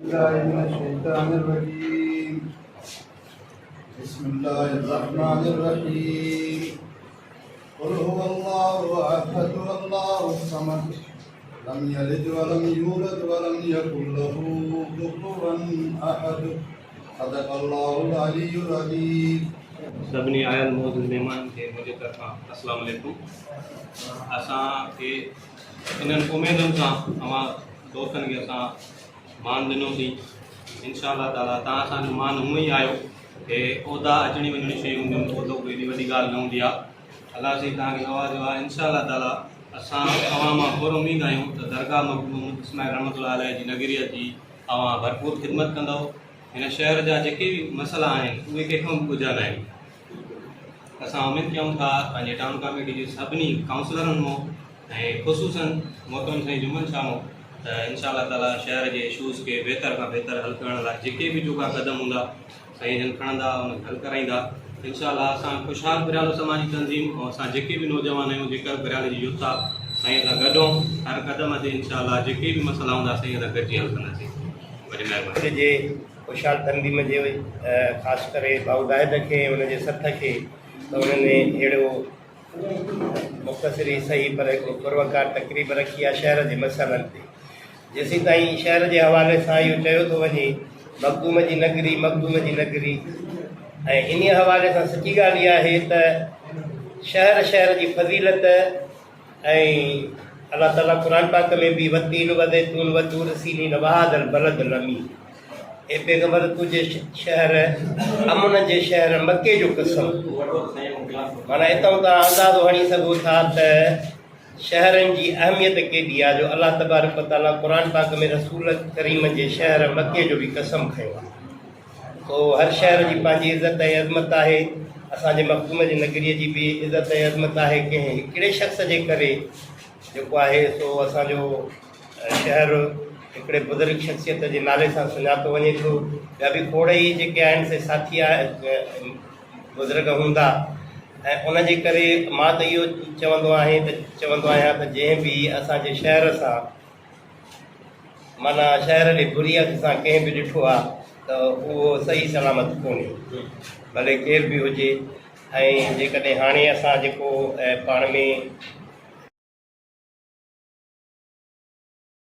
الله من الشيطان الرجيم. بسم الله الرحمن الرحيم. قل هو الله أحد الله الصمد لم يلد ولم يولد ولم يكن له كفوا أحد. صدق الله العلي العظيم. सभिनी आयल मौजूद मेहमान के मुझे तरफा अस्सलाम वालेकुम। असां के इन्हनि उमेदुनि सां तव्हां दोस्तनि खे असां मान ॾिनोसीं। इंशाअल्लाह ताला तव्हां असांजो मान हूअं ई आयो कि उहिदा अचणी वञणी शयूं हूंदियूं आहिनि, उहिदो कोई एॾी वॾी ॻाल्हि न हूंदी आहे। अलाह साईं तव्हांखे नवाज़ियो आहे। इंशाअल्लाह ताला असां तव्हां मां पूरो उमीद आहियूं त दरगाह मखदूम इस्माइल रहमतुल्लाह अलैह जी नगरीअ जी तव्हां भरपूर ख़िदमत कंदव। हिन शहर जा जेके बि मसइला आहिनि उहे कंहिंखां बि ॿुधल आहिनि। असां उमेदु कयूं था पंहिंजे टाउन कमेटी जे सभिनी काउंसलरनि मां ऐं ख़ुशूसन मोहतरम साईं जुमन शाह मां त इंशाअल्लाह ताला शहर जे इशूज़ खे बहितर खां बहितर हल करण लाइ जेके बि जोगा क़दम हूंदा साईं जन खणंदा उन हल कराईंदा। इंशाअल्लाह असां ख़ुशहाल बिरालो समाजी तंज़ीम ऐं असां जेके बि नौजवान आहियूं जेकर बिराले जी यूथ आहे साईं सां गॾु हर क़दम ते इंशाअल्लाह जेके बि मसइला हूंदा साईं सां गॾिजी हल कंदासीं। वॾी महिरबानी। जे ख़ुशहाल तंज़ीम जे ख़ासि करे बाउदाहिद खे उनजे सथ खे त उन्हनि अहिड़ो मुख़्तसिरी सही पर हिकिड़ो पुरवकार तक़रीब रखी आहे शहर जे मसइलनि ते। जेसीं ताईं शहर जे हवाले सां इहो चयो थो वञे मखदूम जी नगरी ऐं इन हवाले सां सची ॻाल्हि इहा आहे त शहर जी फज़ीलत ऐं अलाह ताला क़ुर पाक में बि वतीन वदैतून वतूर सीनीन वहादल बलद लमी ए पैगंबर तुंहिंजे शहर अमन जे शहर मके जो कसम। माना हितां तव्हां अंदाज़ो हणी सघो था त शहरनि जी अहमियत केॾी आहे जो अलाह तबारक ताला क़ुर पाक में रसूल करीम जे शहर मके जो बि कसम खयो आहे। तो हर शहर जी पंहिंजी इज़त ऐं अज़मत आहे। असांजे मखदूम जी नगरीअ जी बि इज़त ऐं अज़मत आहे। कंहिं हिकिड़े शख़्स जे करे जेको आहे सो असांजो शहर हिकिड़े बुज़ुर्ग शख़्सियत जे नाले सां सुञातो वञे थो। ॿिया बि खोड़ ई जेके आहिनि से साथी बुज़ुर्ग हूंदा ऐं उनजे करे मां त इहो चवंदो आहियां त जंहिं बि असांजे शहर सां माना शहर जे बुरी अख सां कंहिं बि ॾिठो आहे त उहो सही सलामत कोन्हे, भले केर बि हुजे। ऐं जेकॾहिं हाणे असां जेको पाण में